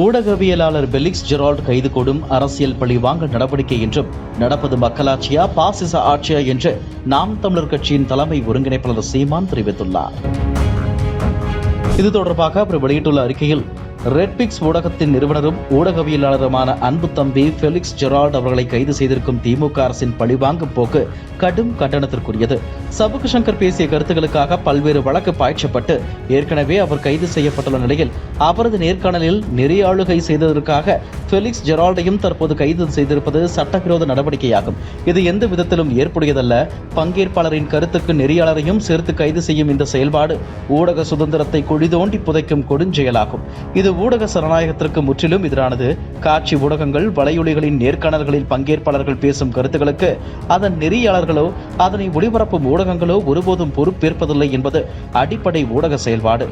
ஊடகவியலாளர் Felix Gerald கைது கொடும் அரசியல் பழிவாங்க நடவடிக்கை என்றும் நடப்பது மக்களாட்சியா பாசிச ஆட்சியா என்று நாம் தமிழர் கட்சியின் தலைமை ஒருங்கிணைப்பாளர் சீமான் தெரிவித்துள்ளார். இது தொடர்பாக அவர் வெளியிட்டுள்ள அறிக்கையில், ரெட்பிக்ஸ் ஊடகத்தின் நிறுவனரும் ஊடகவியலாளருமான அன்பு தம்பி பெலிக்ஸ் ஜெரால்ட் அவர்களை கைது செய்திருக்கும் திமுக அரசின் பழிவாங்கும் போக்கு கடும் கண்டனத்திற்குரியது. சவுக்கு சங்கர் பேசிய கருத்துக்களுக்காக பல்வேறு வழக்கு பாய்ச்சப்பட்டு ஏற்கனவே அவர் கைது செய்யப்பட்டுள்ள நிலையில் அவரது நேர்காணலில் நெறியாளுகை செய்ததற்காக பெலிக்ஸ் ஜெரால்டையும் தற்போது கைது செய்திருப்பது சட்டவிரோத நடவடிக்கையாகும். இது எந்த விதத்திலும் ஏற்புடையதல்ல. பங்கேற்பாளரின் கருத்துக்கு நெறியாளரையும் சேர்த்து கைது செய்யும் இந்த செயல்பாடு ஊடக சுதந்திரத்தை குழிதோண்டி புதைக்கும் கொடுஞ்செயலாகும். இது ஊடக சரணாயகத்திற்கு முற்றிலும் எதிரானது. காட்சி ஊடகங்கள் வலையொலிகளின் நேர்காணல்களில் பங்கேற்பாளர்கள் பேசும் கருத்துக்களுக்கு அதன் நெறியாளர்களோ அதனை ஒளிபரப்பும் ஊடகங்களோ ஒருபோதும் பொறுப்பேற்பதில்லை என்பது அடிப்படை ஊடக செயல்பாடு.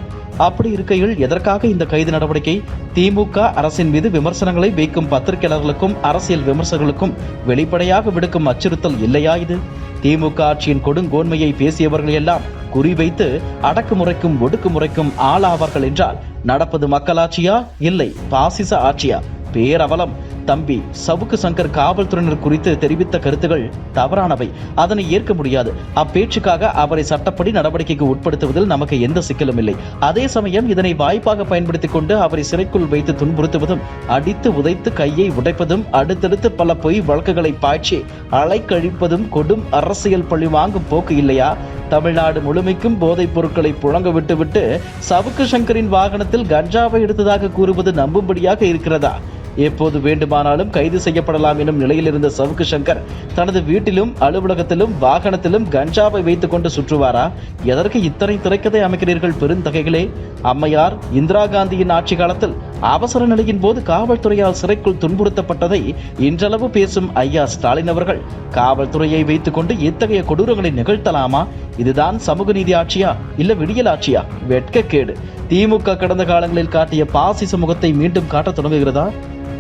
அப்படி இருக்கையில் எதற்காக இந்த கைது நடவடிக்கை? திமுக அரசின் மீது விமர்சனங்களை வைக்கும் பத்திரிகையாளர்களுக்கும் அரசியல் விமர்சகர்களுக்கும் வெளிப்படையாக விடுக்கும் அச்சுறுத்தல் இல்லையா இது? திமுக ஆட்சியின் கொடுங்கோன்மையை பேசியவர்கள் எல்லாம் குறிவைத்து அடக்குமுறைக்கும் ஒடுக்குமுறைக்கும் ஆளாவார்கள் என்றால் நடப்பது மக்களாட்சியா இல்லை பாசிச ஆட்சியா? பேரவலம் தம்பி சவுக்கு சங்கர் காவல்துறையினர் குறித்து தெரிவித்த கருத்துகள் தவறானவை. அதனை ஏற்க முடியாது. அப்பேச்சுக்காக அவரை சட்டப்படி நடவடிக்கைக்கு உட்படுத்துவதில் நமக்கு எந்த சிக்கலும் இல்லை. அதே சமயம் இதனை வாய்ப்பாக பயன்படுத்திக் கொண்டு அவரை சிறைக்குள் வைத்து துன்புறுத்துவதும் அடித்து உதைத்து கையை உடைப்பதும் அடுத்தடுத்து பல பொய் வழக்குகளை பாய்ச்சி அலைக்கழிப்பதும் கொடும் அரசியல் பழி வாங்கும் போக்கு இல்லையா? தமிழ்நாடு முழுமைக்கும் போதைப் பொருட்களை புழங்க விட்டுவிட்டு சவுக்கு சங்கரின் வாகனத்தில் கஞ்சாவை எடுத்ததாக கூறுவது நம்பும்படியாக இருக்கிறதா? எப்போது வேண்டுமானாலும் கைது செய்யப்படலாம் எனும் நிலையில் இருந்த சவுக்கு சங்கர் தனது வீட்டிலும் அலுவலகத்திலும் வாகனத்திலும் கஞ்சாவை வைத்துக் கொண்டு சுற்றுவாரா? எதற்கு இத்தனை திரைக்கதை அமைக்கிறீர்கள் பெருந்தகைகளே? அம்மையார் இந்திரா காந்தியின் ஆட்சி காலத்தில் அவசர நிலையின் போது காவல்துறையால் சிறைக்குள் துன்புறுத்தப்பட்டதை இன்றளவு பேசும் ஐயா ஸ்டாலின் அவர்கள் காவல்துறையை வைத்துக் கொண்டு இத்தகைய கொடூரங்களை நிகழ்த்தலாமா? இதுதான் சமூக நீதி ஆட்சியா இல்ல விடியல் ஆட்சியா? வெட்கக்கேடு. திமுக கடந்த காலங்களில் காட்டிய பாசிச முகத்தை மீண்டும் காட்ட தொடங்குகிறதா?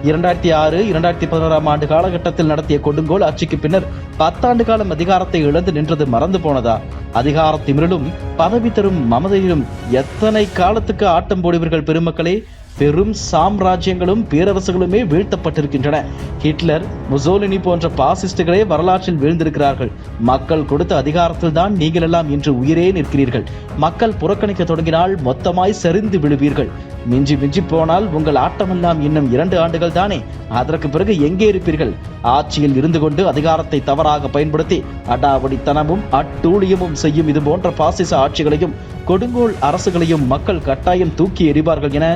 2006, 2011 ஆண்டு காலகட்டத்தில் நடத்திய கொடுங்கோல் ஆட்சிக்கு பின்னர் 10 ஆண்டு காலம் அதிகாரத்தை இழந்து நின்றது மறந்து போனதா? அதிகார திமிரிலும் பதவி தரும் மமதையிலும் எத்தனை காலத்துக்கு ஆட்டம் போடுவீர்கள் பெருமக்களே? பெரும் சாம்ராஜ்யங்களும் பேரரசுகளுமே வீழ்த்தப்பட்டிருக்கின்றன. ஹிட்லர், முசோலினி போன்ற பாசிஸ்டுகளே வரலாற்றில் வீழ்ந்திருக்கிறார்கள். மக்கள் கொடுத்த அதிகாரத்தில் தான் நீங்கள் எல்லாம் இன்று உயிரே நிற்கிறீர்கள். மக்கள் புறக்கணிக்க தொடங்கினால் மொத்தமாய் சரிந்து விழுவீர்கள். மிஞ்சி மிஞ்சி போனால் உங்கள் ஆட்டமெல்லாம் இன்னும் 2 ஆண்டுகள் தானே. அதற்கு பிறகு எங்கே இருப்பீர்கள்? ஆட்சியில் இருந்து கொண்டு அதிகாரத்தை தவறாக பயன்படுத்தி அடாவடித்தனமும் அட்டூழியமும் செய்யும் இது போன்ற பாசிச ஆட்சிகளையும் கொடுங்கோல் அரசுகளையும் மக்கள் கட்டாயம் தூக்கி எறிவார்கள் என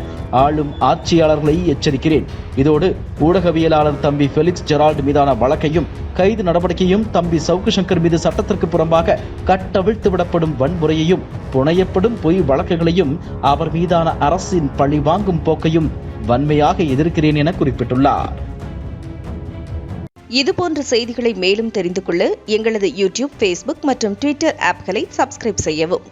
ஆளும் ஆட்சியாளர்களை எச்சரிக்கிறேன். இதோடு ஊடகவியலாளர் தம்பி பெலிக்ஸ் ஜெரால்ட் மீதான வழக்கையும் கைது நடவடிக்கையும் தம்பி சவுக்கு சங்கர் மீது சட்டத்திற்கு புறம்பாக கட்டவிழ்த்து விடப்படும் வன்முறையையும் புனையப்படும் பொய் வழக்குகளையும் அவர் மீதான அரசின் பழி வாங்கும் போக்கையும் வன்மையாக எதிர்க்கிறேன் என குறிப்பிட்டுள்ளார். இதுபோன்ற செய்திகளை மேலும் தெரிந்து கொள்ள எங்களது யூடியூப், ஃபேஸ்புக் மற்றும் ட்விட்டர் ஆப்களை சப்ஸ்கிரைப் செய்யவும்.